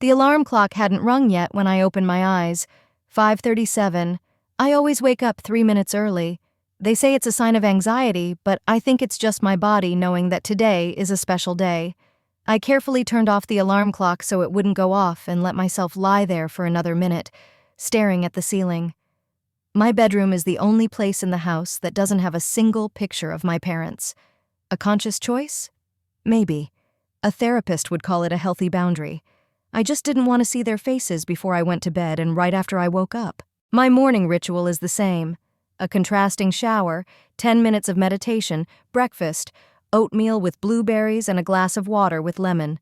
The alarm clock hadn't rung yet when I opened my eyes. 5:37. I always wake up 3 minutes early. They say it's a sign of anxiety, but I think it's just my body knowing that today is a special day. I carefully turned off the alarm clock so it wouldn't go off and let myself lie there for another minute, staring at the ceiling. My bedroom is the only place in the house that doesn't have a single picture of my parents. A conscious choice? Maybe. A therapist would call it a healthy boundary. I just didn't want to see their faces before I went to bed and right after I woke up. My morning ritual is the same. A contrasting shower, 10 minutes of meditation, breakfast, oatmeal with blueberries and a glass of water with lemon.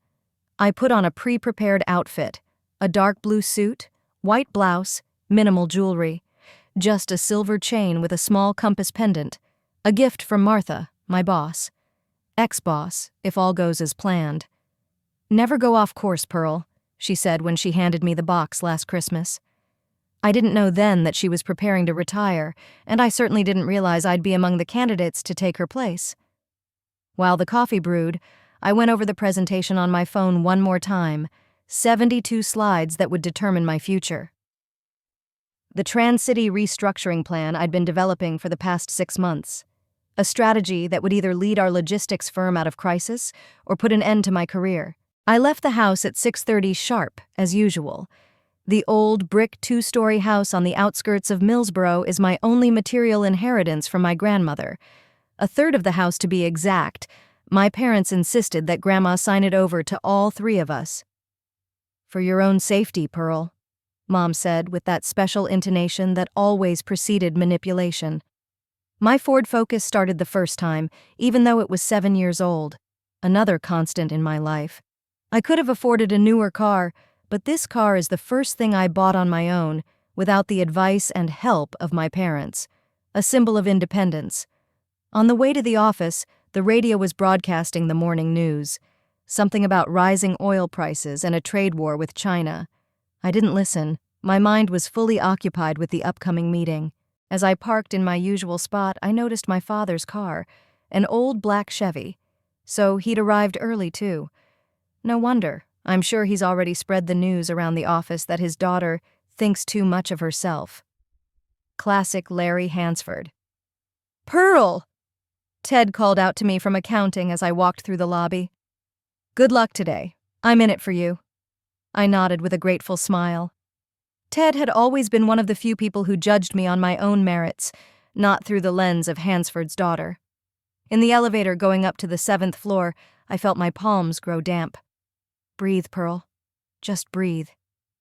I put on a pre-prepared outfit, a dark blue suit, white blouse, minimal jewelry, just a silver chain with a small compass pendant, a gift from Martha, my boss. Ex-boss, if all goes as planned. "Never go off course, Pearl," she said when she handed me the box last Christmas. I didn't know then that she was preparing to retire, and I certainly didn't realize I'd be among the candidates to take her place. While the coffee brewed, I went over the presentation on my phone one more time, 72 slides that would determine my future. The Trans-City restructuring plan I'd been developing for the past 6 months. A strategy that would either lead our logistics firm out of crisis or put an end to my career. I left the house at 6:30 sharp, as usual. The old brick 2-story house on the outskirts of Millsboro is my only material inheritance from my grandmother. A third of the house to be exact. My parents insisted that Grandma sign it over to all 3 of us. "For your own safety, Pearl," Mom said with that special intonation that always preceded manipulation. My Ford Focus started the first time, even though it was 7 years old. Another constant in my life. I could have afforded a newer car, but this car is the first thing I bought on my own, without the advice and help of my parents. A symbol of independence. On the way to the office, the radio was broadcasting the morning news. Something about rising oil prices and a trade war with China. I didn't listen. My mind was fully occupied with the upcoming meeting. As I parked in my usual spot, I noticed my father's car, an old black Chevy. So he'd arrived early, too. No wonder. I'm sure he's already spread the news around the office that his daughter thinks too much of herself. Classic Larry Hansford. "Pearl!" Ted called out to me from accounting as I walked through the lobby. "Good luck today. I'm in it for you." I nodded with a grateful smile. Ted had always been one of the few people who judged me on my own merits, not through the lens of Hansford's daughter. In the elevator going up to the 7th floor, I felt my palms grow damp. "Breathe, Pearl. Just breathe.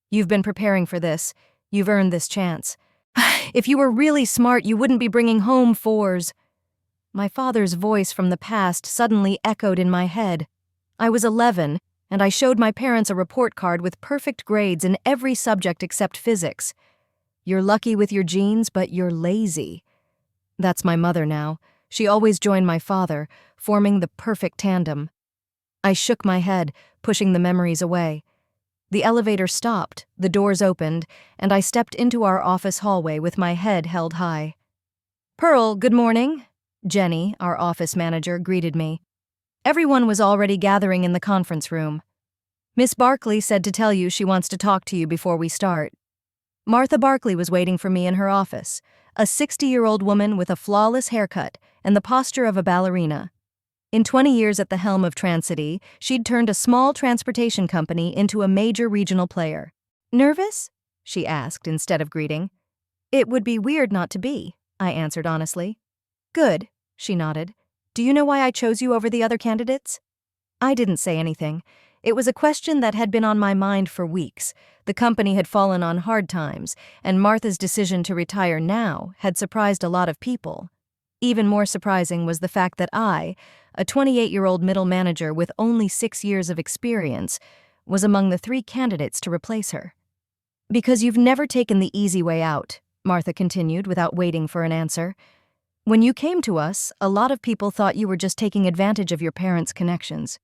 You've been preparing for this. You've earned this chance. If you were really smart, you wouldn't be bringing home 4s. My father's voice from the past suddenly echoed in my head. I was 11, and I showed my parents a report card with perfect grades in every subject except physics. "You're lucky with your genes, but you're lazy." That's my mother now. She always joined my father, forming the perfect tandem. I shook my head, pushing the memories away. The elevator stopped, the doors opened, and I stepped into our office hallway with my head held high. "Pearl, good morning." Jenny, our office manager, greeted me. Everyone was already gathering in the conference room. "Miss Barkley said to tell you she wants to talk to you before we start." Martha Barkley was waiting for me in her office, a 60-year-old woman with a flawless haircut and the posture of a ballerina. In 20 years at the helm of Trans-City, she'd turned a small transportation company into a major regional player. "Nervous?" she asked instead of greeting. "It would be weird not to be," I answered honestly. "Good," she nodded. "Do you know why I chose you over the other candidates?" I didn't say anything. It was a question that had been on my mind for weeks. The company had fallen on hard times, and Martha's decision to retire now had surprised a lot of people. Even more surprising was the fact that I, a 28-year-old middle manager with only 6 years of experience, was among the 3 candidates to replace her. "Because you've never taken the easy way out," Martha continued without waiting for an answer. "When you came to us, a lot of people thought you were just taking advantage of your parents' connections.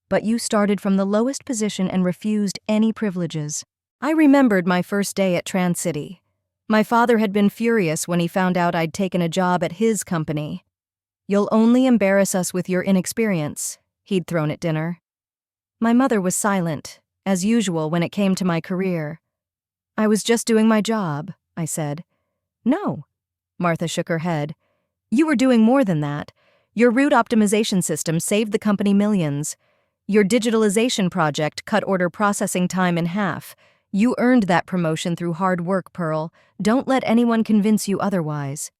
But you started from the lowest position and refused any privileges." I remembered my first day at Trans-City. My father had been furious when he found out I'd taken a job at his company. "You'll only embarrass us with your inexperience," he'd thrown at dinner. My mother was silent, as usual when it came to my career. "I was just doing my job," I said. "No." Martha shook her head. "You were doing more than that. Your route optimization system saved the company millions. Your digitalization project cut order processing time in half. You earned that promotion through hard work, Pearl. Don't let anyone convince you otherwise."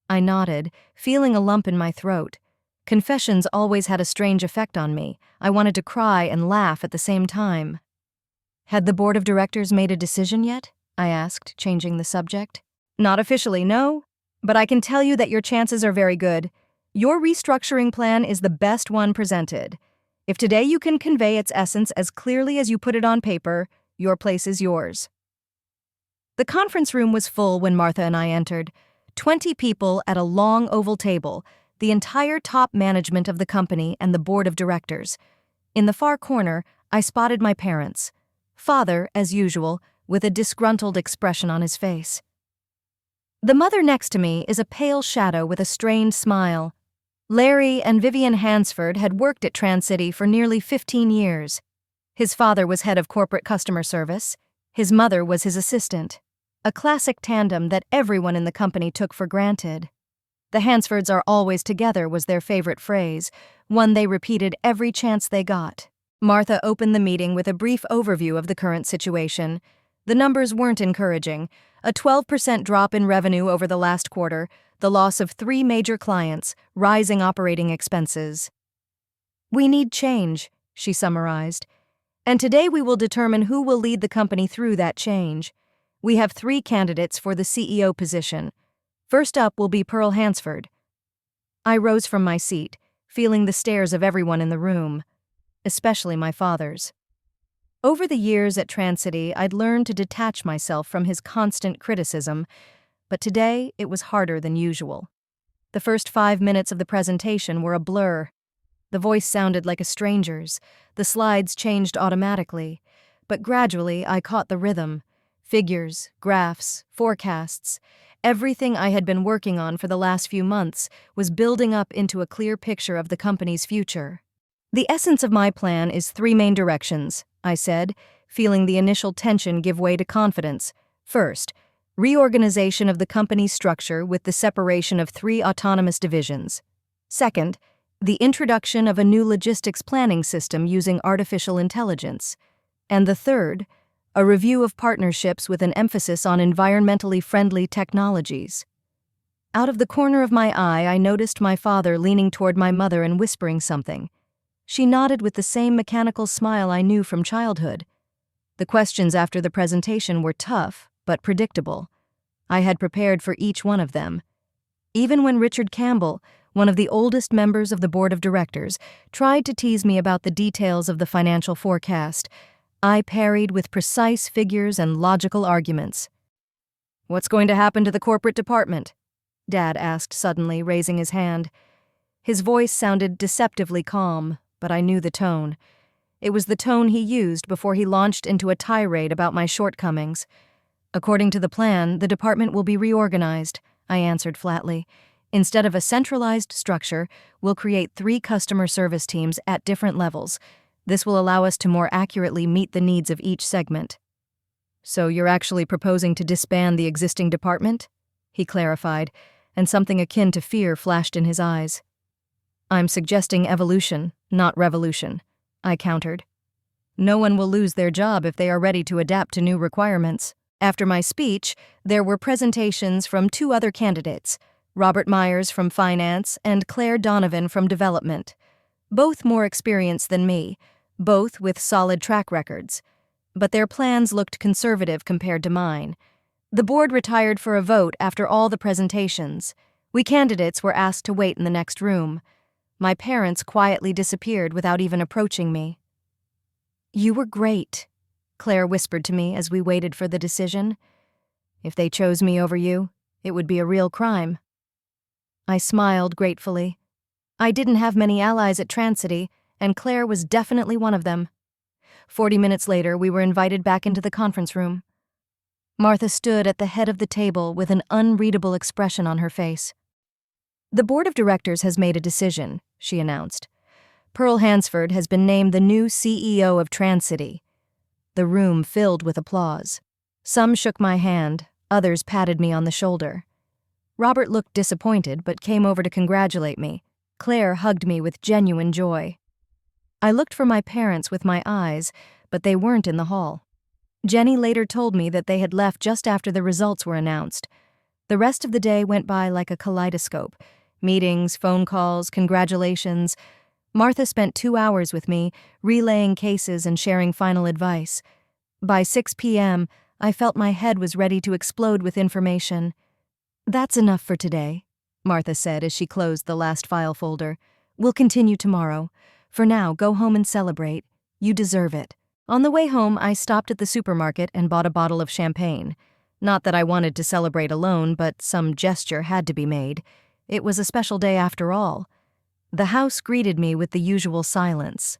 I nodded, feeling a lump in my throat. Confessions always had a strange effect on me. I wanted to cry and laugh at the same time. "Had the board of directors made a decision yet?" I asked, changing the subject. "Not officially, no. But I can tell you that your chances are very good. Your restructuring plan is the best one presented. If today you can convey its essence as clearly as you put it on paper, your place is yours." The conference room was full when Martha and I entered. 20 people at a long oval table, the entire top management of the company and the board of directors. In the far corner, I spotted my parents. Father, as usual, with a disgruntled expression on his face. The mother next to me is a pale shadow with a strained smile. Larry and Vivian Hansford had worked at TransCity for nearly 15 years. His father was head of corporate customer service. His mother was his assistant. A classic tandem that everyone in the company took for granted. "The Hansfords are always together" was their favorite phrase, one they repeated every chance they got. Martha opened the meeting with a brief overview of the current situation. The numbers weren't encouraging. A 12% drop in revenue over the last quarter, the loss of 3 major clients, rising operating expenses. "We need change," she summarized. "And today we will determine who will lead the company through that change. We have 3 candidates for the CEO position. First up will be Pearl Hansford." I rose from my seat, feeling the stares of everyone in the room, especially my father's. Over the years at TransCity, I'd learned to detach myself from his constant criticism, but today it was harder than usual. The first 5 minutes of the presentation were a blur. The voice sounded like a stranger's, the slides changed automatically, but gradually I caught the rhythm. Figures, graphs, forecasts, everything I had been working on for the last few months was building up into a clear picture of the company's future. "The essence of my plan is 3 main directions," I said, feeling the initial tension give way to confidence. "First, reorganization of the company's structure with the separation of 3 autonomous divisions. Second, the introduction of a new logistics planning system using artificial intelligence. And the third, a review of partnerships with an emphasis on environmentally friendly technologies." Out of the corner of my eye, I noticed my father leaning toward my mother and whispering something. She nodded with the same mechanical smile I knew from childhood. The questions after the presentation were tough, but predictable. I had prepared for each one of them. Even when Richard Campbell, one of the oldest members of the board of directors, tried to tease me about the details of the financial forecast, I parried with precise figures and logical arguments. "What's going to happen to the corporate department?" Dad asked suddenly, raising his hand. His voice sounded deceptively calm, but I knew the tone. It was the tone he used before he launched into a tirade about my shortcomings. "According to the plan, the department will be reorganized," I answered flatly. "Instead of a centralized structure, we'll create 3 customer service teams at different levels. This will allow us to more accurately meet the needs of each segment." "So you're actually proposing to disband the existing department?" he clarified, and something akin to fear flashed in his eyes. "I'm suggesting evolution, not revolution," I countered. "No one will lose their job if they are ready to adapt to new requirements." After my speech, there were presentations from 2 other candidates, Robert Myers from Finance and Claire Donovan from Development. Both more experienced than me, both with solid track records. But their plans looked conservative compared to mine. The board retired for a vote after all the presentations. We candidates were asked to wait in the next room. My parents quietly disappeared without even approaching me. "You were great," Claire whispered to me as we waited for the decision. "If they chose me over you, it would be a real crime." I smiled gratefully. I didn't have many allies at TransCity, and Claire was definitely one of them. 40 minutes later, we were invited back into the conference room. Martha stood at the head of the table with an unreadable expression on her face. "The board of directors has made a decision," she announced. "Pearl Hansford has been named the new CEO of TransCity." the room filled with applause. Some shook my hand, others patted me on the shoulder. Robert looked disappointed but came over to congratulate me. Claire hugged me with genuine joy. I looked for my parents with my eyes, but they weren't in the hall. Jenny later told me that they had left just after the results were announced. The rest of the day went by like a kaleidoscope. Meetings, phone calls, congratulations. Martha spent 2 hours with me, relaying cases and sharing final advice. By 6 p.m., I felt my head was ready to explode with information. "That's enough for today," Martha said as she closed the last file folder. "We'll continue tomorrow. For now, go home and celebrate. You deserve it." On the way home, I stopped at the supermarket and bought a bottle of champagne. Not that I wanted to celebrate alone, but some gesture had to be made. It was a special day after all. The house greeted me with the usual silence.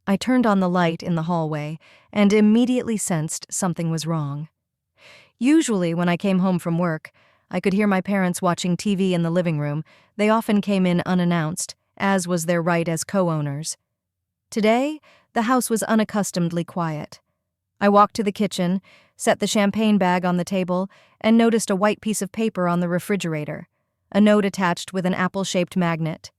I turned on the light in the hallway and immediately sensed something was wrong. Usually, when I came home from work, I could hear my parents watching TV in the living room. They often came in unannounced, as was their right as co-owners. Today, the house was unaccustomedly quiet. I walked to the kitchen, set the champagne bag on the table, and noticed a white piece of paper on the refrigerator, a note attached with an apple-shaped magnet.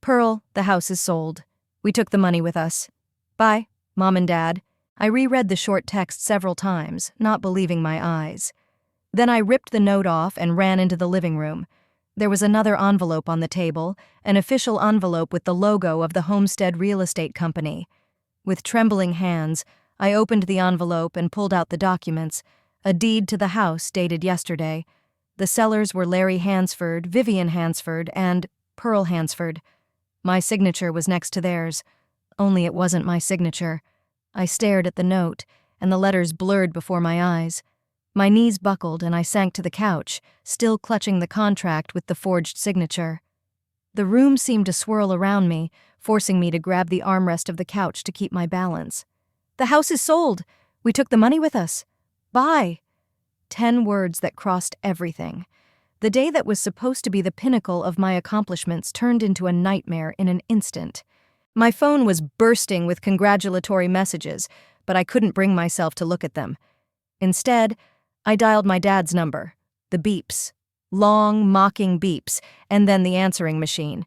"Pearl, the house is sold. We took the money with us. Bye, Mom and Dad." I reread the short text several times, not believing my eyes. Then I ripped the note off and ran into the living room. There was another envelope on the table, an official envelope with the logo of the Homestead Real Estate Company. With trembling hands, I opened the envelope and pulled out the documents, a deed to the house dated yesterday. The sellers were Larry Hansford, Vivian Hansford, and Pearl Hansford. My signature was next to theirs, only it wasn't my signature. I stared at the note, and the letters blurred before my eyes. My knees buckled and I sank to the couch, still clutching the contract with the forged signature. The room seemed to swirl around me, forcing me to grab the armrest of the couch to keep my balance. "The house is sold. We took the money with us. Bye." 10 words that crossed everything. The day that was supposed to be the pinnacle of my accomplishments turned into a nightmare in an instant. My phone was bursting with congratulatory messages, but I couldn't bring myself to look at them. Instead, I dialed my dad's number. The beeps. Long, mocking beeps, and then the answering machine.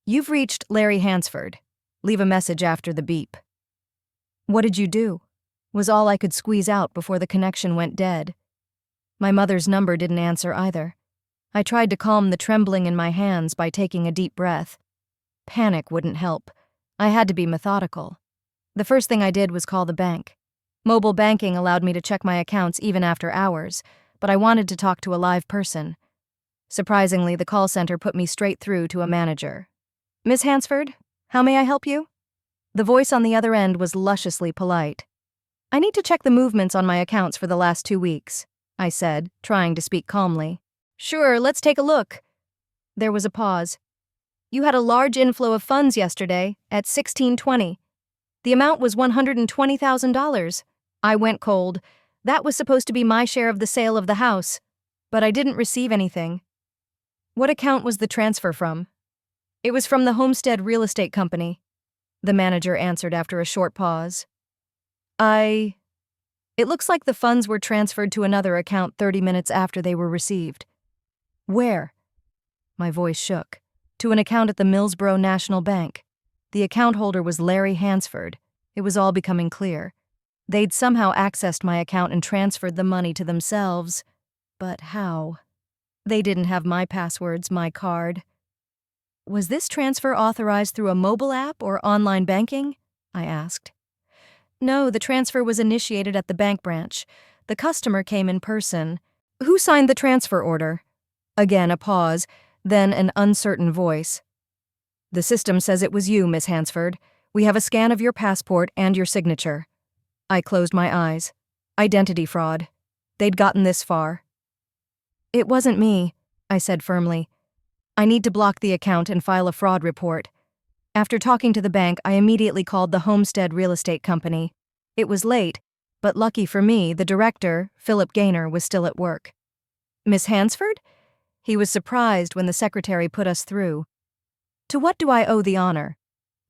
"You've reached Larry Hansford. Leave a message after the beep." "What did you do?" was all I could squeeze out before the connection went dead. My mother's number didn't answer either. I tried to calm the trembling in my hands by taking a deep breath. Panic wouldn't help. I had to be methodical. The first thing I did was call the bank. Mobile banking allowed me to check my accounts even after hours, but I wanted to talk to a live person. Surprisingly, the call center put me straight through to a manager. "Miss Hansford, how may I help you?" The voice on the other end was lusciously polite. "I need to check the movements on my accounts for the last 2 weeks," I said, trying to speak calmly. "Sure, let's take a look." There was a pause. "You had a large inflow of funds yesterday at 16:20. The amount was $120,000. I went cold. That was supposed to be my share of the sale of the house, but I didn't receive anything." "What account was the transfer from?" "It was from the Homestead Real Estate Company," the manager answered after a short pause. It looks like the funds were transferred to another account 30 minutes after they were received." "Where?" My voice shook. "To an account at the Millsboro National Bank. The account holder was Larry Hansford." It was all becoming clear. They'd somehow accessed my account and transferred the money to themselves. But how? They didn't have my passwords, my card. "Was this transfer authorized through a mobile app or online banking?" I asked. "No, the transfer was initiated at the bank branch. The customer came in person." "Who signed the transfer order?" Again a pause, then an uncertain voice. "The system says it was you, Miss Hansford. We have a scan of your passport and your signature." I closed my eyes. Identity fraud. They'd gotten this far. "It wasn't me," I said firmly. "I need to block the account and file a fraud report." After talking to the bank, I immediately called the Homestead Real Estate Company. It was late, but lucky for me, the director, Philip Gaynor, was still at work. "Miss Hansford?" He was surprised when the secretary put us through. "To what do I owe the honor?"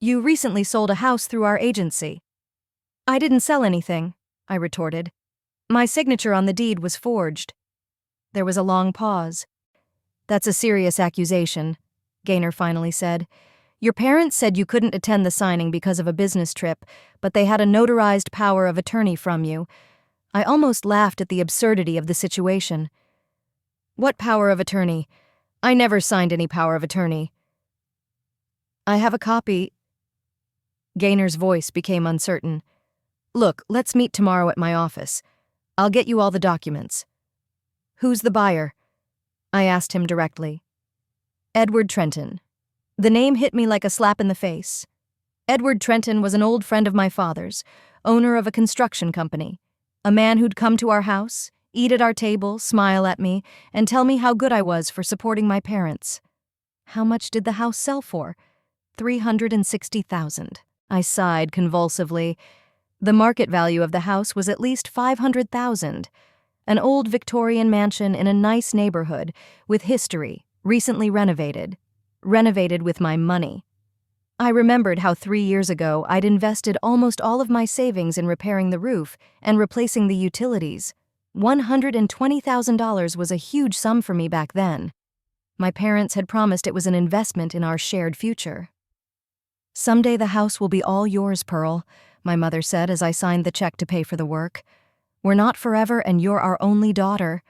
"You recently sold a house through our agency." "I didn't sell anything. I retorted. My signature on the deed was forged. There was a long pause. That's a serious accusation, Gaynor finally said. Your parents said you couldn't attend the signing because of a business trip, but they had a notarized power of attorney from you. I almost laughed at the absurdity of the situation. What power of attorney? I never signed any power of attorney. I have a copy. Gaynor's voice became uncertain. Look, let's meet tomorrow at my office. I'll get you all the documents. Who's the buyer? I asked him directly. Edward Trenton. The name hit me like a slap in the face. Edward Trenton was an old friend of my father's, owner of a construction company. A man who'd come to our house, eat at our table, smile at me, and tell me how good I was for supporting my parents. How much did the house sell for? $360,000. I sighed convulsively. The market value of the house was at least $500,000. An old Victorian mansion in a nice neighborhood, with history, recently renovated. Renovated with my money. I remembered how 3 years ago I'd invested almost all of my savings in repairing the roof and replacing the utilities. $120,000 was a huge sum for me back then. My parents had promised it was an investment in our shared future. Someday the house will be all yours, Pearl, my mother said as I signed the check to pay for the work. We're not forever and you're our only daughter.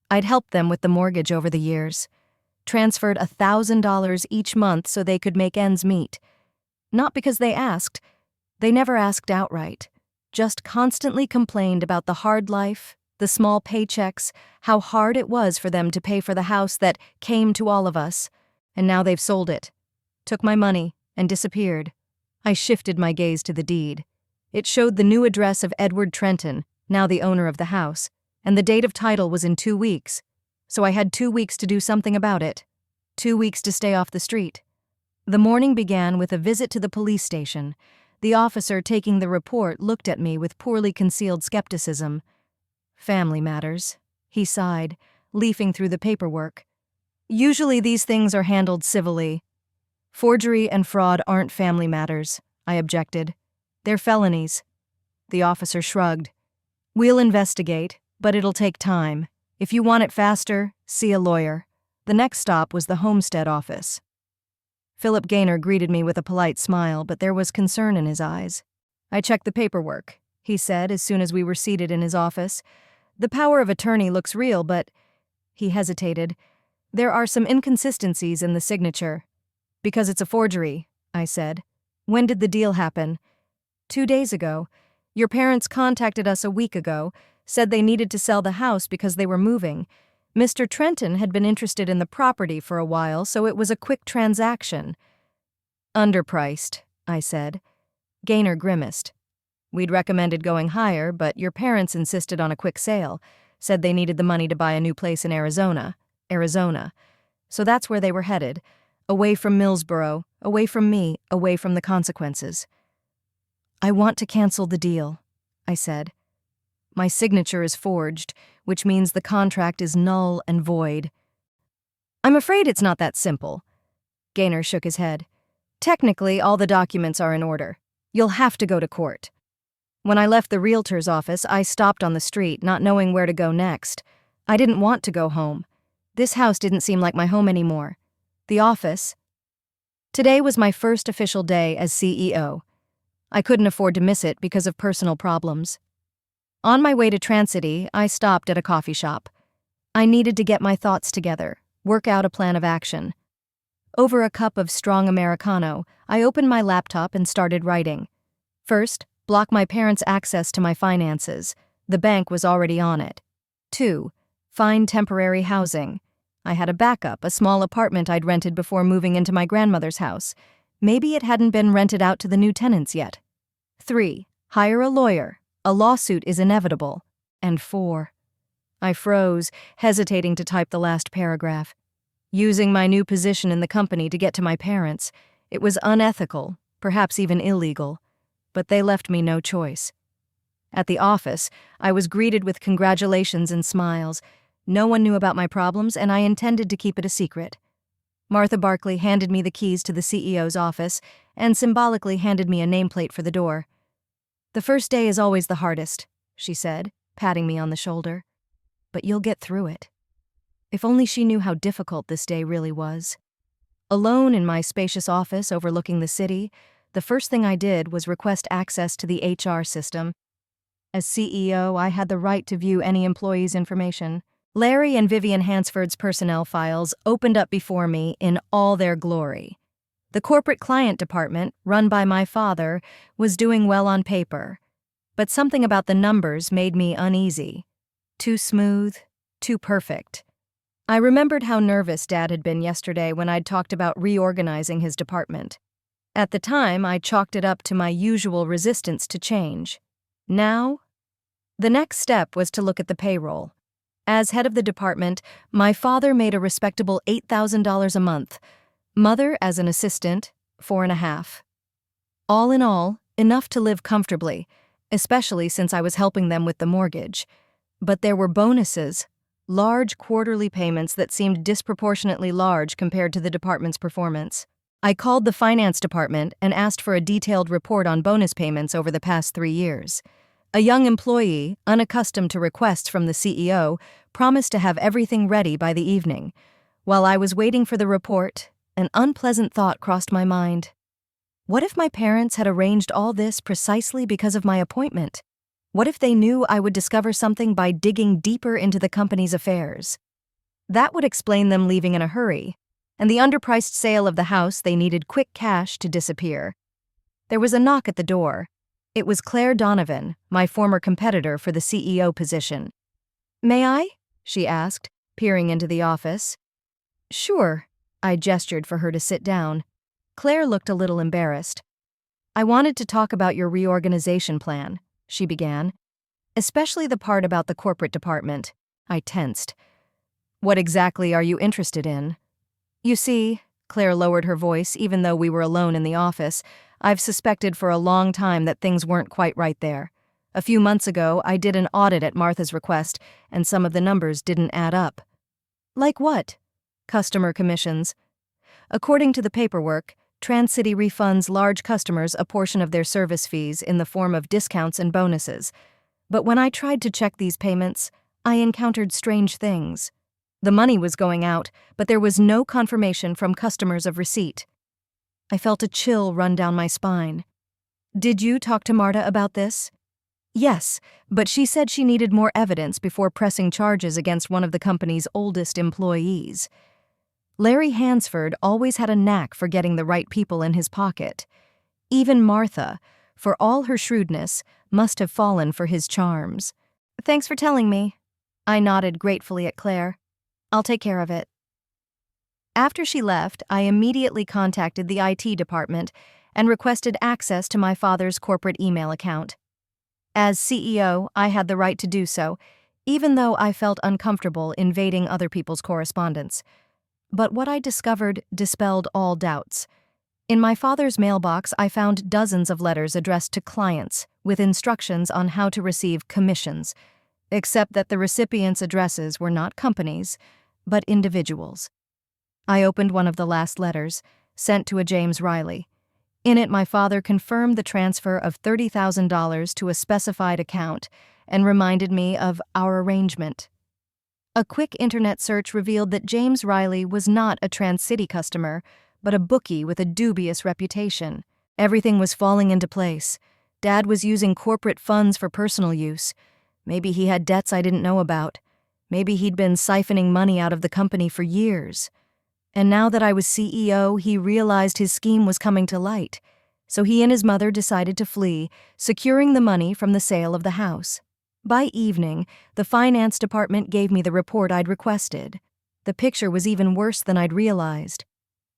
I'd helped them with the mortgage over the years. Transferred $1,000 each month so they could make ends meet. Not because they asked. They never asked outright. Just constantly complained about the hard life, the small paychecks, how hard it was for them to pay for the house that came to all of us. And now they've sold it. Took my money and disappeared. I shifted my gaze to the deed. It showed the new address of Edward Trenton, now the owner of the house, and the date of title was in 2 weeks. So I had 2 weeks to do something about it. 2 weeks to stay off the street. The morning began with a visit to the police station. The officer taking the report looked at me with poorly concealed skepticism. Family matters, he sighed, leafing through the paperwork. Usually these things are handled civilly. Forgery and fraud aren't family matters, I objected. They're felonies. The officer shrugged. We'll investigate, but it'll take time. If you want it faster, see a lawyer. The next stop was the homestead office. Philip Gaynor greeted me with a polite smile, but there was concern in his eyes. I checked the paperwork, he said as soon as we were seated in his office. The power of attorney looks real, but... He hesitated. There are some inconsistencies in the signature. Because it's a forgery, I said. When did the deal happen? 2 days ago. Your parents contacted us a week ago, said they needed to sell the house because they were moving. Mr. Trenton had been interested in the property for a while, so it was a quick transaction. Underpriced, I said. Gaynor grimaced. We'd recommended going higher, but your parents insisted on a quick sale, said they needed the money to buy a new place in Arizona. So that's where they were headed. Away from Millsboro, away from me, away from the consequences. I want to cancel the deal, I said. My signature is forged, which means the contract is null and void. I'm afraid it's not that simple. Gaynor shook his head. Technically, all the documents are in order. You'll have to go to court. When I left the realtor's office, I stopped on the street, not knowing where to go next. I didn't want to go home. This house didn't seem like my home anymore. The office. Today was my first official day as CEO. I couldn't afford to miss it because of personal problems. On my way to Transcity, I stopped at a coffee shop. I needed to get my thoughts together, work out a plan of action. Over a cup of strong Americano, I opened my laptop and started writing. First, block my parents' access to my finances. The bank was already on it. 2. Find temporary housing. I had a backup, a small apartment I'd rented before moving into my grandmother's house. Maybe it hadn't been rented out to the new tenants yet. 3. Hire a lawyer. A lawsuit is inevitable. And 4. I froze, hesitating to type the last paragraph. Using my new position in the company to get to my parents. It was unethical, perhaps even illegal. But they left me no choice. At the office, I was greeted with congratulations and smiles. No one knew about my problems, and I intended to keep it a secret. Martha Barkley handed me the keys to the CEO's office and symbolically handed me a nameplate for the door. "The first day is always the hardest," she said, patting me on the shoulder. "But you'll get through it." If only she knew how difficult this day really was. Alone in my spacious office overlooking the city, the first thing I did was request access to the HR system. As CEO, I had the right to view any employee's information. Larry and Vivian Hansford's personnel files opened up before me in all their glory. The corporate client department, run by my father, was doing well on paper, but something about the numbers made me uneasy. Too smooth, too perfect. I remembered how nervous Dad had been yesterday when I'd talked about reorganizing his department. At the time, I chalked it up to my usual resistance to change. Now, the next step was to look at the payroll. As head of the department, my father made a respectable $8,000 a month. Mother, as an assistant, $4,500. All in all, enough to live comfortably, especially since I was helping them with the mortgage. But there were bonuses, large quarterly payments that seemed disproportionately large compared to the department's performance. I called the finance department and asked for a detailed report on bonus payments over the past 3 years. A young employee, unaccustomed to requests from the CEO, promised to have everything ready by the evening. While I was waiting for the report, an unpleasant thought crossed my mind. What if my parents had arranged all this precisely because of my appointment? What if they knew I would discover something by digging deeper into the company's affairs? That would explain them leaving in a hurry, and the underpriced sale of the house they needed quick cash to disappear. There was a knock at the door. It was Claire Donovan, my former competitor for the CEO position. "May I?" she asked, peering into the office. "Sure." I gestured for her to sit down. Claire looked a little embarrassed. "I wanted to talk about your reorganization plan," she began. "Especially the part about the corporate department." I tensed. "What exactly are you interested in?" "You see," Claire lowered her voice even though we were alone in the office, "I've suspected for a long time that things weren't quite right there. A few months ago, I did an audit at Martha's request, and some of the numbers didn't add up." "Like what?" "Customer commissions. According to the paperwork, TransCity refunds large customers a portion of their service fees in the form of discounts and bonuses. But when I tried to check these payments, I encountered strange things. The money was going out, but there was no confirmation from customers of receipt." I felt a chill run down my spine. "Did you talk to Marta about this?" "Yes, but she said she needed more evidence before pressing charges against one of the company's oldest employees." Larry Hansford always had a knack for getting the right people in his pocket. Even Martha, for all her shrewdness, must have fallen for his charms. "Thanks for telling me." I nodded gratefully at Claire. "I'll take care of it." After she left, I immediately contacted the IT department and requested access to my father's corporate email account. As CEO, I had the right to do so, even though I felt uncomfortable invading other people's correspondence. But what I discovered dispelled all doubts. In my father's mailbox, I found dozens of letters addressed to clients with instructions on how to receive commissions, except that the recipients' addresses were not companies, but individuals. I opened one of the last letters, sent to a James Riley. In it, my father confirmed the transfer of $30,000 to a specified account and reminded me of our arrangement. A quick internet search revealed that James Riley was not a TransCity customer, but a bookie with a dubious reputation. Everything was falling into place. Dad was using corporate funds for personal use. Maybe he had debts I didn't know about. Maybe he'd been siphoning money out of the company for years. And now that I was CEO, he realized his scheme was coming to light. So he and his mother decided to flee, securing the money from the sale of the house. By evening, the finance department gave me the report I'd requested. The picture was even worse than I'd realized.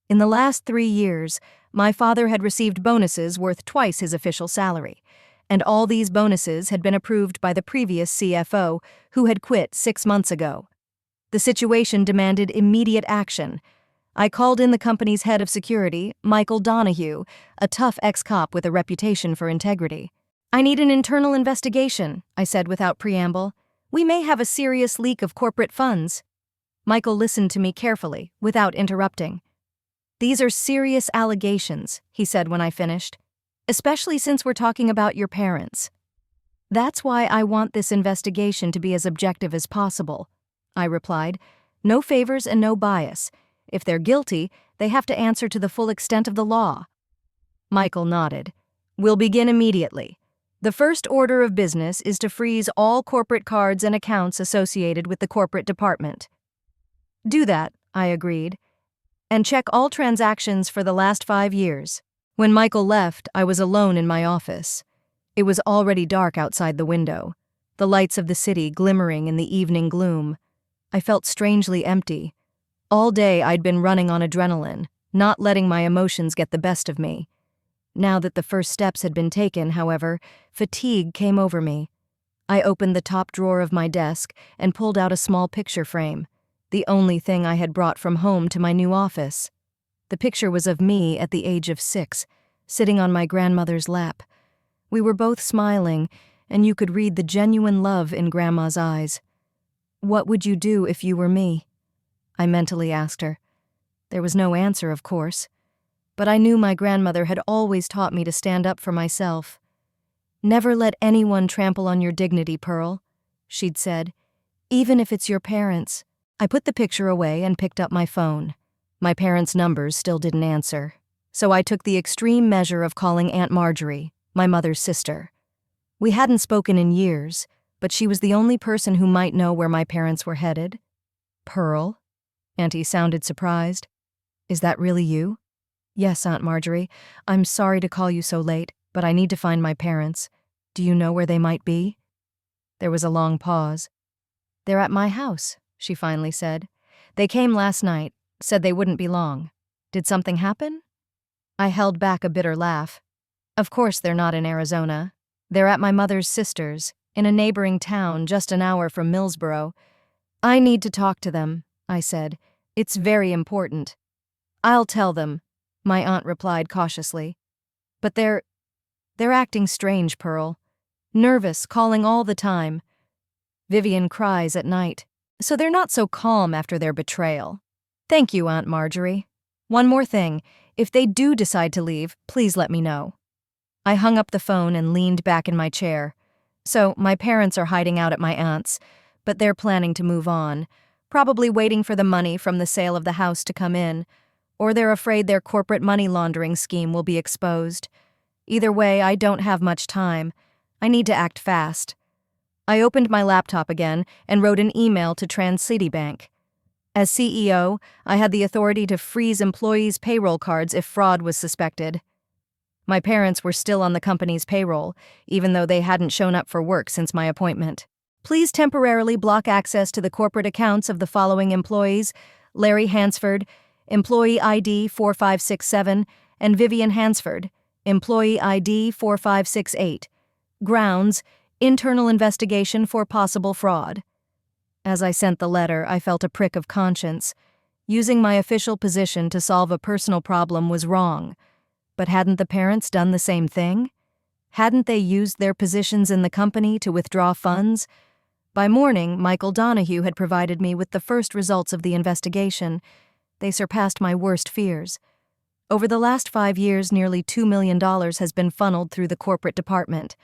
In the last 3 years, my father had received bonuses worth twice his official salary, and all these bonuses had been approved by the previous CFO, who had quit 6 months ago. The situation demanded immediate action. I called in the company's head of security, Michael Donahue, a tough ex-cop with a reputation for integrity. "I need an internal investigation," I said without preamble. "We may have a serious leak of corporate funds." Michael listened to me carefully, without interrupting. "These are serious allegations," he said when I finished. especially since we're talking about your parents. That's why I want this investigation to be as objective as possible, I replied. No favors and no bias. If they're guilty, they have to answer to the full extent of the law. Michael nodded. We'll begin immediately. The first order of business is to freeze all corporate cards and accounts associated with the corporate department. Do that, I agreed, and check all transactions for the last 5 years. When Michael left, I was alone in my office. It was already dark outside the window, the lights of the city glimmering in the evening gloom. I felt strangely empty. All day I'd been running on adrenaline, not letting my emotions get the best of me. Now that the first steps had been taken, however, fatigue came over me. I opened the top drawer of my desk and pulled out a small picture frame, the only thing I had brought from home to my new office. The picture was of me at the age of 6, sitting on my grandmother's lap. We were both smiling, and you could read the genuine love in Grandma's eyes. What would you do if you were me? I mentally asked her. There was no answer, of course, but I knew my grandmother had always taught me to stand up for myself. Never let anyone trample on your dignity, Pearl, she'd said, even if it's your parents. I put the picture away and picked up my phone. My parents' numbers still didn't answer, so I took the extreme measure of calling Aunt Marjorie, my mother's sister. We hadn't spoken in years, but she was the only person who might know where my parents were headed. Pearl? Auntie sounded surprised. Is that really you? Yes, Aunt Marjorie. I'm sorry to call you so late, but I need to find my parents. Do you know where they might be? There was a long pause. They're at my house, she finally said. They came last night, said they wouldn't be long. Did something happen? I held back a bitter laugh. Of course they're not in Arizona. They're at my mother's sister's, in a neighboring town just an hour from Millsboro. I need to talk to them, I said. It's very important. I'll tell them, my aunt replied cautiously. But they're acting strange, Pearl. Nervous, calling all the time. Vivian cries at night, so they're not so calm after their betrayal. Thank you, Aunt Marjorie. One more thing, if they do decide to leave, please let me know. I hung up the phone and leaned back in my chair. So, my parents are hiding out at my aunt's, but they're planning to move on, probably waiting for the money from the sale of the house to come in, or they're afraid their corporate money laundering scheme will be exposed. Either way, I don't have much time. I need to act fast. I opened my laptop again and wrote an email to TransCitibank. As CEO, I had the authority to freeze employees' payroll cards if fraud was suspected. My parents were still on the company's payroll, even though they hadn't shown up for work since my appointment. Please temporarily block access to the corporate accounts of the following employees: Larry Hansford, employee ID 4567, and Vivian Hansford, employee ID 4568. Grounds: internal investigation for possible fraud. As I sent the letter, I felt a prick of conscience. Using my official position to solve a personal problem was wrong. But hadn't the parents done the same thing? Hadn't they used their positions in the company to withdraw funds? By morning, Michael Donahue had provided me with the first results of the investigation. They surpassed my worst fears. Over the last 5 years, nearly $2 million has been funneled through the corporate department.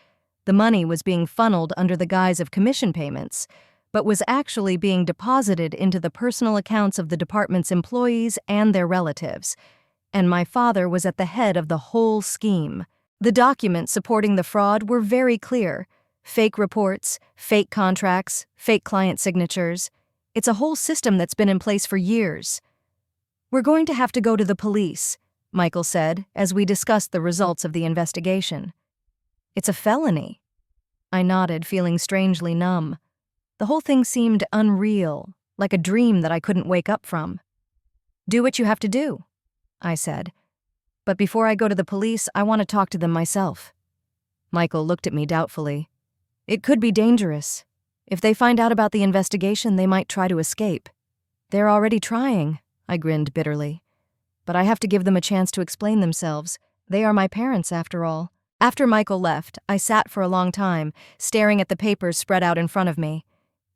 The money was being funneled under the guise of commission payments, but was actually being deposited into the personal accounts of the department's employees and their relatives. And my father was at the head of the whole scheme. The documents supporting the fraud were very clear. Fake reports, fake contracts, fake client signatures. It's a whole system that's been in place for years. We're going to have to go to the police, Michael said, as we discussed the results of the investigation. It's a felony. I nodded, feeling strangely numb. The whole thing seemed unreal, like a dream that I couldn't wake up from. Do what you have to do, I said. But before I go to the police, I want to talk to them myself. Michael looked at me doubtfully. It could be dangerous. If they find out about the investigation, they might try to escape. They're already trying, I grinned bitterly. But I have to give them a chance to explain themselves. They are my parents, after all. After Michael left, I sat for a long time, staring at the papers spread out in front of me.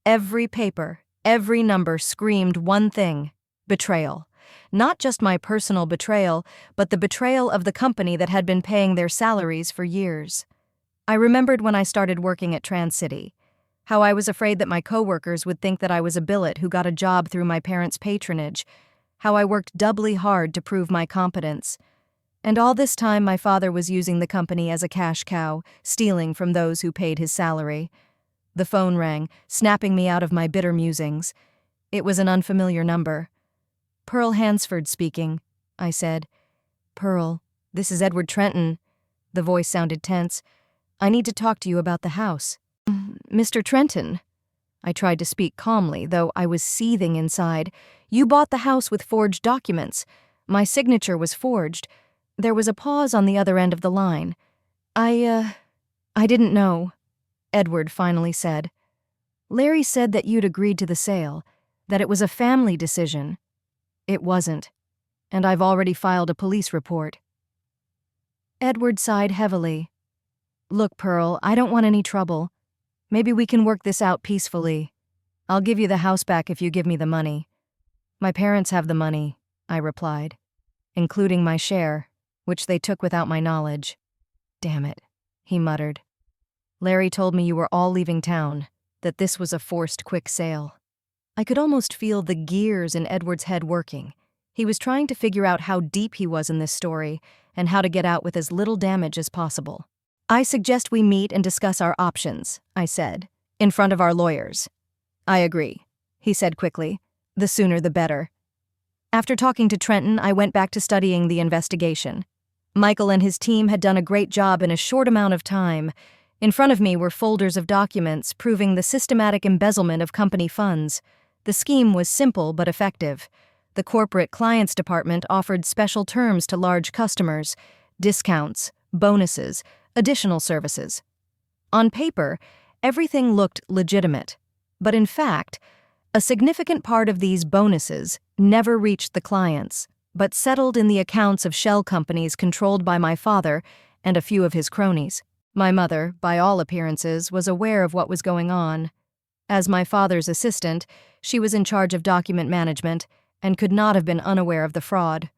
Every paper, every number screamed one thing: betrayal. Not just my personal betrayal, but the betrayal of the company that had been paying their salaries for years. I remembered when I started working at Trans City, how I was afraid that my coworkers would think that I was a billet who got a job through my parents' patronage, how I worked doubly hard to prove my competence. And all this time my father was using the company as a cash cow, stealing from those who paid his salary. The phone rang, snapping me out of my bitter musings. It was an unfamiliar number. "Pearl Hansford speaking," I said. "Pearl, this is Edward Trenton." The voice sounded tense. "I need to talk to you about the house." "Mr. Trenton." I tried to speak calmly, though I was seething inside. "You bought the house with forged documents. My signature was forged." There was a pause on the other end of the line. I didn't know," Edward finally said. "Larry said that you'd agreed to the sale, that it was a family decision." "It wasn't, and I've already filed a police report." Edward sighed heavily. "Look, Pearl, I don't want any trouble. Maybe we can work this out peacefully. I'll give you the house back if you give me the money." "My parents have the money," I replied, "including my share, which they took without my knowledge." "Damn it," he muttered. "Larry told me you were all leaving town, that this was a forced quick sale." I could almost feel the gears in Edward's head working. He was trying to figure out how deep he was in this story and how to get out with as little damage as possible. "I suggest we meet and discuss our options," I said, "in front of our lawyers." "I agree," he said quickly. "The sooner the better." After talking to Trenton, I went back to studying the investigation. Michael and his team had done a great job in a short amount of time. In front of me were folders of documents proving the systematic embezzlement of company funds. The scheme was simple but effective. The corporate clients department offered special terms to large customers, discounts, bonuses, additional services. On paper, everything looked legitimate, but in fact, a significant part of these bonuses never reached the clients, but settled in the accounts of shell companies controlled by my father and a few of his cronies. My mother, by all appearances, was aware of what was going on. As my father's assistant, she was in charge of document management and could not have been unaware of the fraud.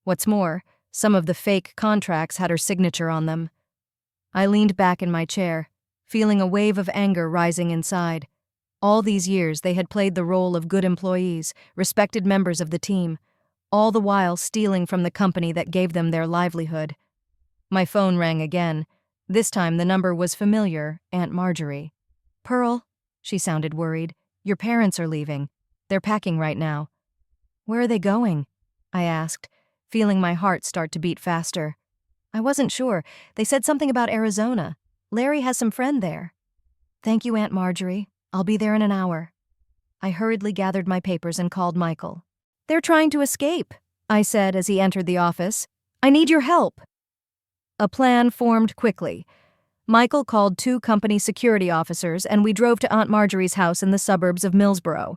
What's more, some of the fake contracts had her signature on them. I leaned back in my chair, feeling a wave of anger rising inside. All these years they had played the role of good employees, respected members of the team, all the while stealing from the company that gave them their livelihood. My phone rang again. This time the number was familiar, Aunt Marjorie. "Pearl," she sounded worried, "your parents are leaving. They're packing right now." "Where are they going?" I asked, feeling my heart start to beat faster. I wasn't sure. They said something about Arizona. Larry has some friend there. "Thank you, Aunt Marjorie. I'll be there in an hour." I hurriedly gathered my papers and called Michael. "They're trying to escape," I said as he entered the office. "I need your help." A plan formed quickly. Michael called 2 company security officers and we drove to Aunt Marjorie's house in the suburbs of Millsboro.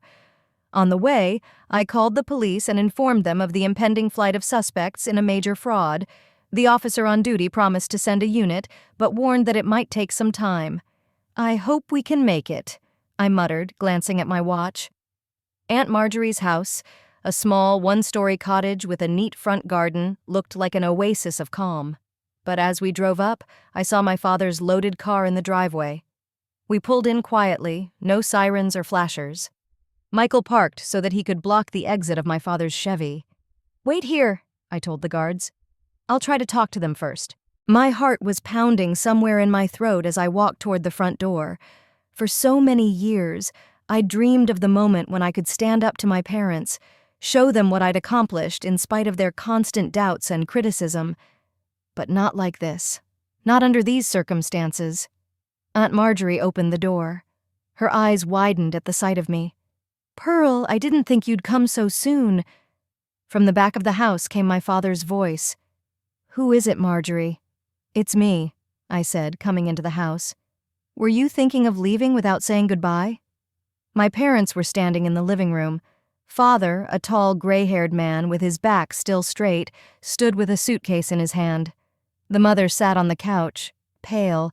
On the way, I called the police and informed them of the impending flight of suspects in a major fraud. The officer on duty promised to send a unit, but warned that it might take some time. "I hope we can make it," I muttered, glancing at my watch. Aunt Marjorie's house, a small one-story cottage with a neat front garden, looked like an oasis of calm. But as we drove up, I saw my father's loaded car in the driveway. We pulled in quietly, no sirens or flashers. Michael parked so that he could block the exit of my father's Chevy. "Wait here," I told the guards. "I'll try to talk to them first." My heart was pounding somewhere in my throat as I walked toward the front door. For so many years, I dreamed of the moment when I could stand up to my parents, show them what I'd accomplished in spite of their constant doubts and criticism. But not like this. Not under these circumstances. Aunt Marjorie opened the door. Her eyes widened at the sight of me. "Pearl, I didn't think you'd come so soon." From the back of the house came my father's voice. "Who is it, Marjorie?" "It's me," I said, coming into the house. "Were you thinking of leaving without saying goodbye?" My parents were standing in the living room. Father, a tall, gray-haired man with his back still straight, stood with a suitcase in his hand. The mother sat on the couch, pale,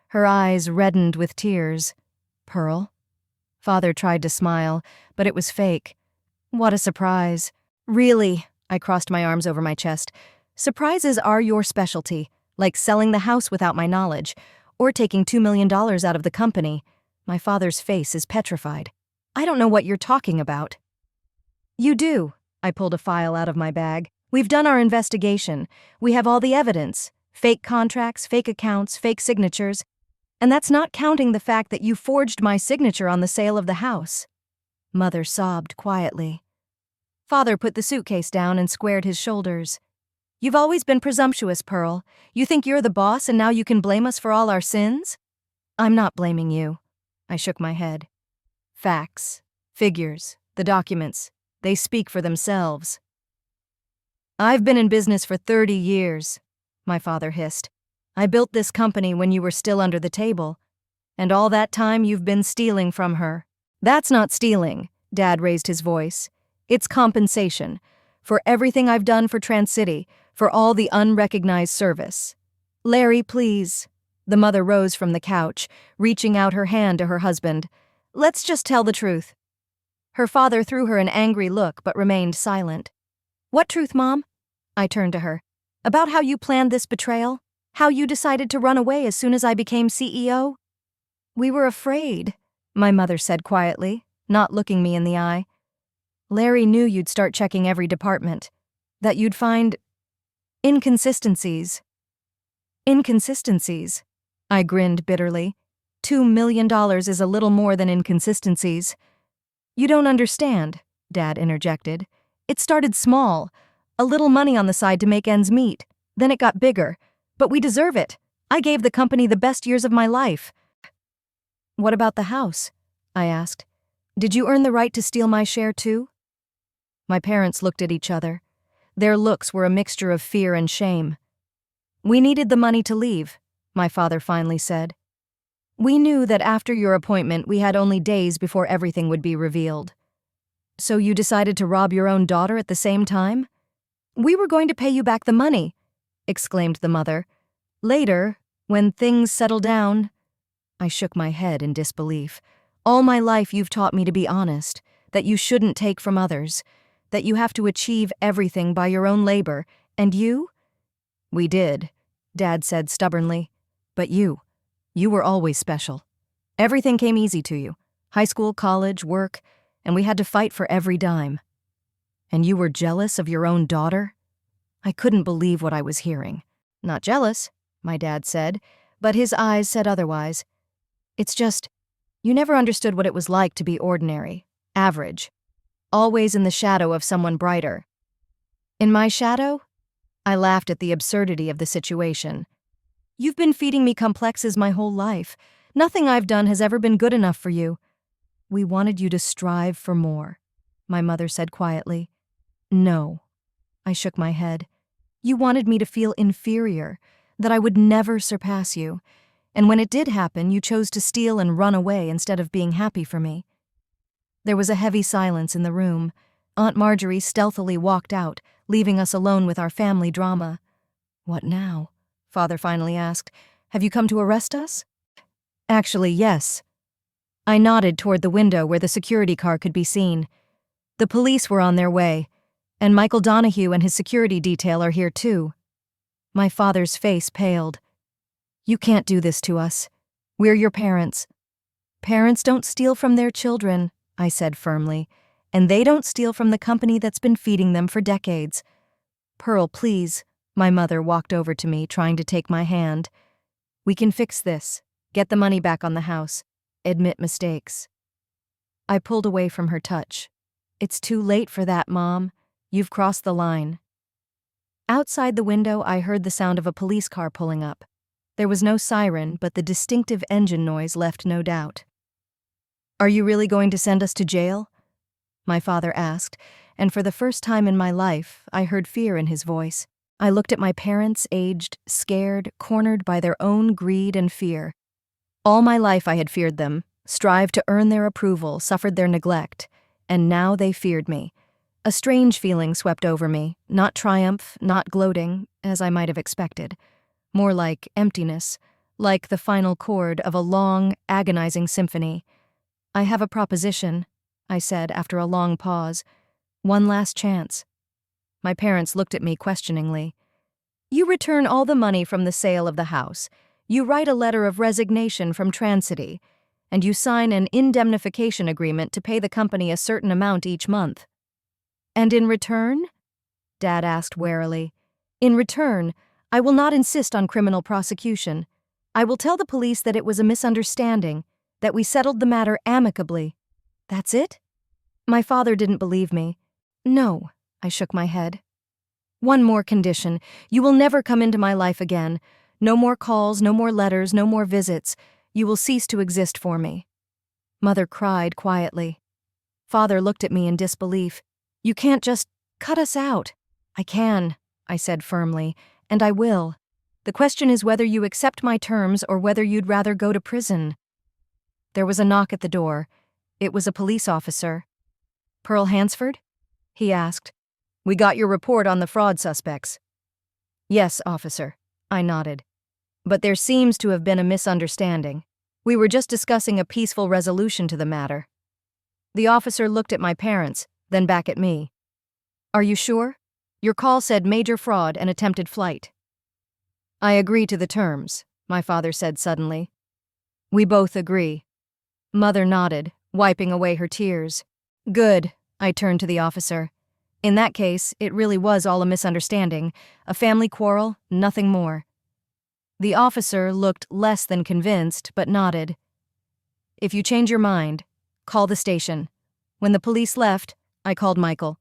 her eyes reddened with tears. "Pearl?" Father tried to smile, but it was fake. "What a surprise." Really? I crossed my arms over my chest. Surprises are your specialty, like selling the house without my knowledge, or taking $2 million out of the company. My father's face is petrified. I don't know what you're talking about. You do. I pulled a file out of my bag. We've done our investigation. We have all the evidence. Fake contracts, fake accounts, fake signatures. And that's not counting the fact that you forged my signature on the sale of the house. Mother sobbed quietly. Father put the suitcase down and squared his shoulders. You've always been presumptuous, Pearl. You think you're the boss and now you can blame us for all our sins? I'm not blaming you. I shook my head. Facts, figures, the documents, they speak for themselves. I've been in business for 30 years, my father hissed. I built this company when you were still under the table. And all that time you've been stealing from her. That's not stealing, Dad raised his voice. It's compensation. For everything I've done for Trans-City, for all the unrecognized service. Larry, please. The mother rose from the couch, reaching out her hand to her husband. Let's just tell the truth. Her father threw her an angry look but remained silent. What truth, Mom? I turned to her. About how you planned this betrayal? How you decided to run away as soon as I became CEO? We were afraid, my mother said quietly, not looking me in the eye. Larry knew you'd start checking every department, that you'd find inconsistencies. Inconsistencies? I grinned bitterly. $2 million is a little more than inconsistencies. You don't understand, Dad interjected. It started small, a little money on the side to make ends meet. Then it got bigger. But we deserve it. I gave the company the best years of my life. What about the house? I asked. Did you earn the right to steal my share too? My parents looked at each other. Their looks were a mixture of fear and shame. We needed the money to leave, my father finally said. We knew that after your appointment we had only days before everything would be revealed. So you decided to rob your own daughter at the same time? We were going to pay you back the money, exclaimed the mother. Later, when things settle down. I shook my head in disbelief. All my life you've taught me to be honest, that you shouldn't take from others, that you have to achieve everything by your own labor, and you? We did, Dad said stubbornly. But you were always special. Everything came easy to you. High school, college, work, and we had to fight for every dime. And you were jealous of your own daughter? I couldn't believe what I was hearing. Not jealous, my dad said, but his eyes said otherwise. It's just, you never understood what it was like to be ordinary, average, always in the shadow of someone brighter. In my shadow? I laughed at the absurdity of the situation. You've been feeding me complexes my whole life. Nothing I've done has ever been good enough for you. We wanted you to strive for more, my mother said quietly. No. I shook my head. You wanted me to feel inferior, that I would never surpass you. And when it did happen, you chose to steal and run away instead of being happy for me. There was a heavy silence in the room. Aunt Marjorie stealthily walked out, leaving us alone with our family drama. What now? Father finally asked. Have you come to arrest us? Actually, yes. I nodded toward the window where the security car could be seen. The police were on their way, and Michael Donahue and his security detail are here too. My father's face paled. You can't do this to us. We're your parents. Parents don't steal from their children, I said firmly, and they don't steal from the company that's been feeding them for decades. Pearl, please. My mother walked over to me, trying to take my hand. We can fix this. Get the money back on the house. Admit mistakes. I pulled away from her touch. It's too late for that, Mom. You've crossed the line. Outside the window, I heard the sound of a police car pulling up. There was no siren, but the distinctive engine noise left no doubt. Are you really going to send us to jail? My father asked, and for the first time in my life, I heard fear in his voice. I looked at my parents, aged, scared, cornered by their own greed and fear. All my life I had feared them, strived to earn their approval, suffered their neglect, and now they feared me. A strange feeling swept over me, not triumph, not gloating, as I might have expected. More like emptiness, like the final chord of a long, agonizing symphony. I have a proposition, I said after a long pause. One last chance. My parents looked at me questioningly. You return all the money from the sale of the house. You write a letter of resignation from Transcity, and you sign an indemnification agreement to pay the company a certain amount each month. And in return? Dad asked warily. In return, I will not insist on criminal prosecution. I will tell the police that it was a misunderstanding, that we settled the matter amicably. That's it? My father didn't believe me. No, I shook my head. One more condition. You will never come into my life again. No more calls, no more letters, no more visits. You will cease to exist for me. Mother cried quietly. Father looked at me in disbelief. You can't just cut us out. I can, I said firmly, and I will. The question is whether you accept my terms or whether you'd rather go to prison. There was a knock at the door. It was a police officer. Pearl Hansford? He asked. We got your report on the fraud suspects. Yes, officer, I nodded. But there seems to have been a misunderstanding. We were just discussing a peaceful resolution to the matter. The officer looked at my parents, then back at me. Are you sure? Your call said major fraud and attempted flight. I agree to the terms, my father said suddenly. We both agree. Mother nodded, wiping away her tears. Good, I turned to the officer. In that case, it really was all a misunderstanding, a family quarrel, nothing more. The officer looked less than convinced, but nodded. If you change your mind, call the station. When the police left, I called Michael.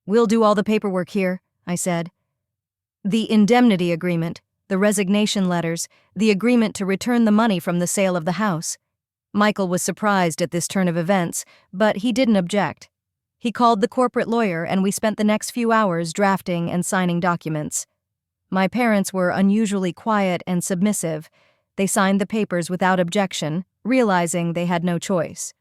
We'll do all the paperwork here, I said. The indemnity agreement, the resignation letters, the agreement to return the money from the sale of the house. Michael was surprised at this turn of events, but he didn't object. He called the corporate lawyer and we spent the next few hours drafting and signing documents. My parents were unusually quiet and submissive. They signed the papers without objection, realizing they had no choice.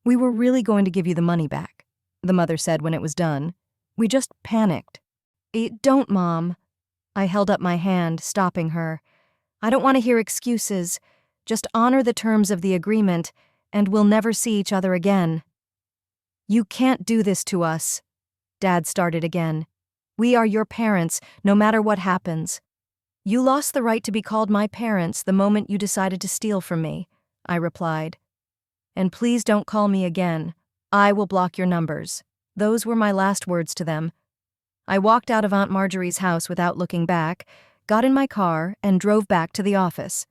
We were really going to give you the money back, the mother said when it was done. We just panicked. Don't, Mom. I held up my hand, stopping her. I don't want to hear excuses. Just honor the terms of the agreement, and we'll never see each other again. You can't do this to us. Dad started again. We are your parents, no matter what happens. You lost the right to be called my parents the moment you decided to steal from me, I replied. And please don't call me again. I will block your numbers. Those were my last words to them. I walked out of Aunt Marjorie's house without looking back, got in my car, and drove back to the office.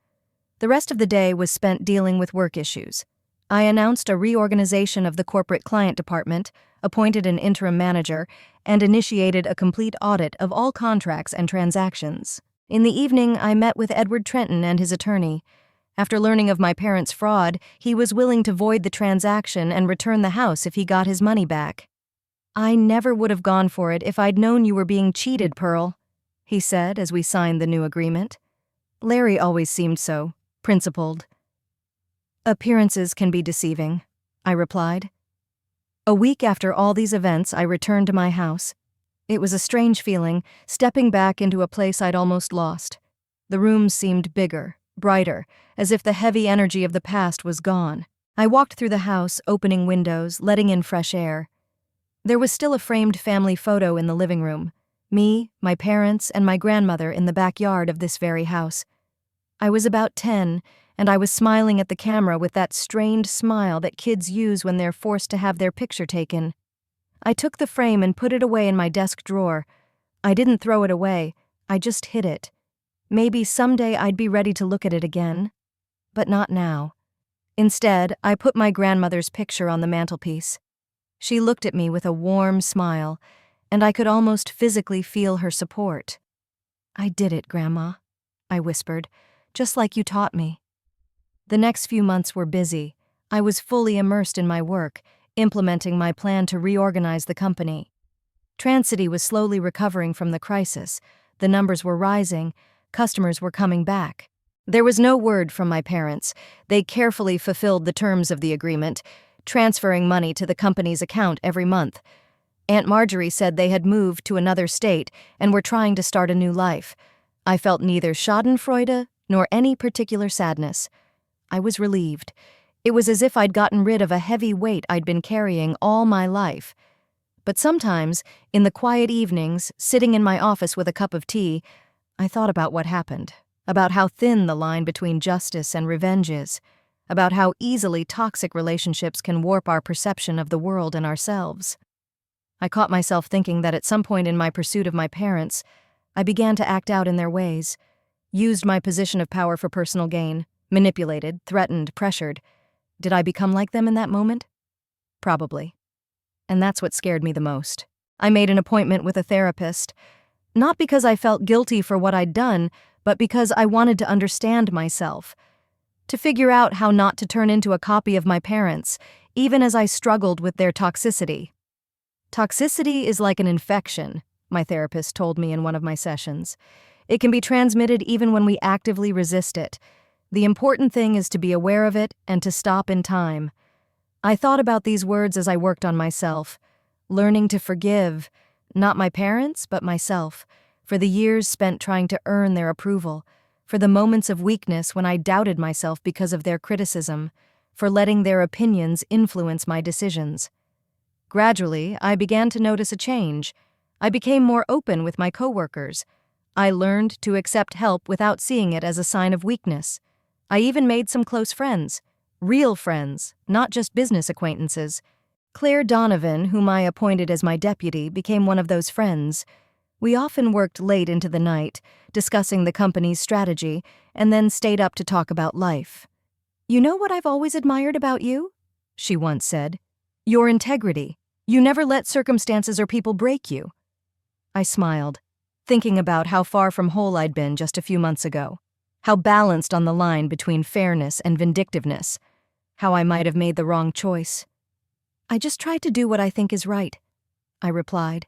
The rest of the day was spent dealing with work issues. I announced a reorganization of the corporate client department, appointed an interim manager, and initiated a complete audit of all contracts and transactions. In the evening, I met with Edward Trenton and his attorney. After learning of my parents' fraud, he was willing to void the transaction and return the house if he got his money back. I never would have gone for it if I'd known you were being cheated, Pearl, he said as we signed the new agreement. Larry always seemed so, principled. Appearances can be deceiving, I replied. A week after all these events, I returned to my house. It was a strange feeling, stepping back into a place I'd almost lost. The rooms seemed bigger, brighter, as if the heavy energy of the past was gone. I walked through the house, opening windows, letting in fresh air. There was still a framed family photo in the living room. Me, my parents, and my grandmother in the backyard of this very house. I was about 10, and I was smiling at the camera with that strained smile that kids use when they're forced to have their picture taken. I took the frame and put it away in my desk drawer. I didn't throw it away, I just hid it. Maybe someday I'd be ready to look at it again. But not now. Instead, I put my grandmother's picture on the mantelpiece. She looked at me with a warm smile, and I could almost physically feel her support. I did it, Grandma, I whispered, just like you taught me. The next few months were busy. I was fully immersed in my work, implementing my plan to reorganize the company. Transcity was slowly recovering from the crisis. The numbers were rising. Customers were coming back. There was no word from my parents. They carefully fulfilled the terms of the agreement, transferring money to the company's account every month. Aunt Marjorie said they had moved to another state and were trying to start a new life. I felt neither schadenfreude nor any particular sadness. I was relieved. It was as if I'd gotten rid of a heavy weight I'd been carrying all my life. But sometimes, in the quiet evenings, sitting in my office with a cup of tea, I thought about what happened, about how thin the line between justice and revenge is, about how easily toxic relationships can warp our perception of the world and ourselves. I caught myself thinking that at some point in my pursuit of my parents, I began to act out in their ways, used my position of power for personal gain, manipulated, threatened, pressured. Did I become like them in that moment? Probably. And that's what scared me the most. I made an appointment with a therapist, not because I felt guilty for what I'd done, but because I wanted to understand myself, to figure out how not to turn into a copy of my parents, even as I struggled with their toxicity. Toxicity is like an infection, my therapist told me in one of my sessions. It can be transmitted even when we actively resist it. The important thing is to be aware of it and to stop in time. I thought about these words as I worked on myself, learning to forgive, not my parents, but myself, for the years spent trying to earn their approval, for the moments of weakness when I doubted myself because of their criticism, for letting their opinions influence my decisions. Gradually, I began to notice a change. I became more open with my coworkers. I learned to accept help without seeing it as a sign of weakness. I even made some close friends. Real friends, not just business acquaintances. Claire Donovan, whom I appointed as my deputy, became one of those friends. We often worked late into the night, discussing the company's strategy, and then stayed up to talk about life. "You know what I've always admired about you?" she once said. "Your integrity. You never let circumstances or people break you." I smiled, thinking about how far from whole I'd been just a few months ago, how balanced on the line between fairness and vindictiveness, how I might have made the wrong choice. "I just try to do what I think is right," I replied,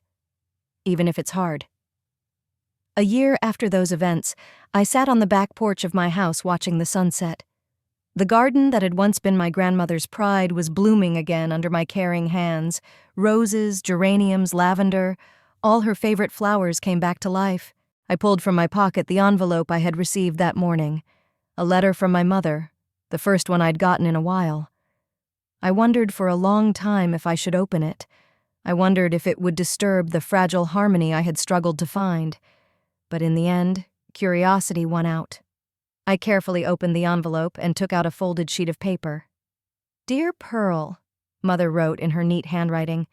"even if it's hard." A year after those events, I sat on the back porch of my house watching the sunset. The garden that had once been my grandmother's pride was blooming again under my caring hands. Roses, geraniums, lavender, all her favorite flowers came back to life. I pulled from my pocket the envelope I had received that morning, a letter from my mother, the first one I'd gotten in a while. I wondered for a long time if I should open it. I wondered if it would disturb the fragile harmony I had struggled to find. But in the end, curiosity won out. I carefully opened the envelope and took out a folded sheet of paper. "Dear Pearl," Mother wrote in her neat handwriting,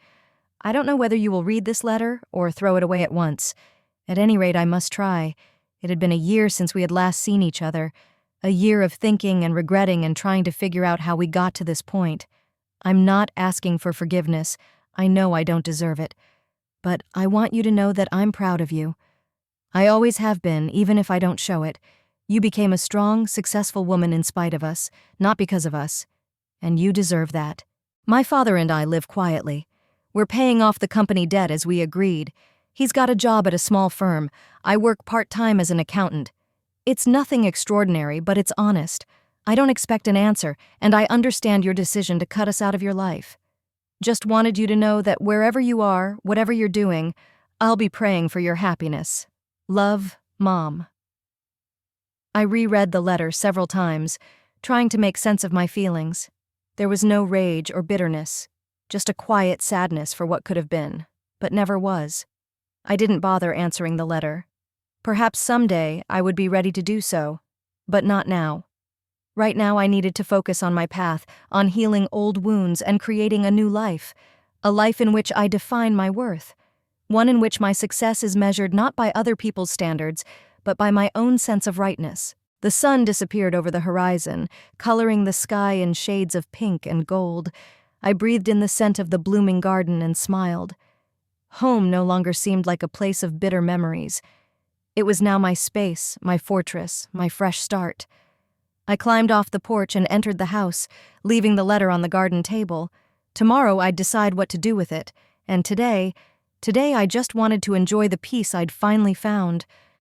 "I don't know whether you will read this letter or throw it away at once. At any rate, I must try. It had been a year since we had last seen each other, a year of thinking and regretting and trying to figure out how we got to this point. I'm not asking for forgiveness. I know I don't deserve it. But I want you to know that I'm proud of you. I always have been, even if I don't show it. You became a strong, successful woman in spite of us, not because of us. And you deserve that. My father and I live quietly. We're paying off the company debt as we agreed. He's got a job at a small firm. I work part-time as an accountant. It's nothing extraordinary, but it's honest. I don't expect an answer, and I understand your decision to cut us out of your life. Just wanted you to know that wherever you are, whatever you're doing, I'll be praying for your happiness. Love, Mom." I reread the letter several times, trying to make sense of my feelings. There was no rage or bitterness, just a quiet sadness for what could have been, but never was. I didn't bother answering the letter. Perhaps someday I would be ready to do so, but not now. Right now I needed to focus on my path, on healing old wounds and creating a new life, a life in which I define my worth, one in which my success is measured not by other people's standards, but by my own sense of rightness. The sun disappeared over the horizon, coloring the sky in shades of pink and gold. I breathed in the scent of the blooming garden and smiled. Home no longer seemed like a place of bitter memories. It was now my space, my fortress, my fresh start. I climbed off the porch and entered the house, leaving the letter on the garden table. Tomorrow I'd decide what to do with it, and today I just wanted to enjoy the peace I'd finally found.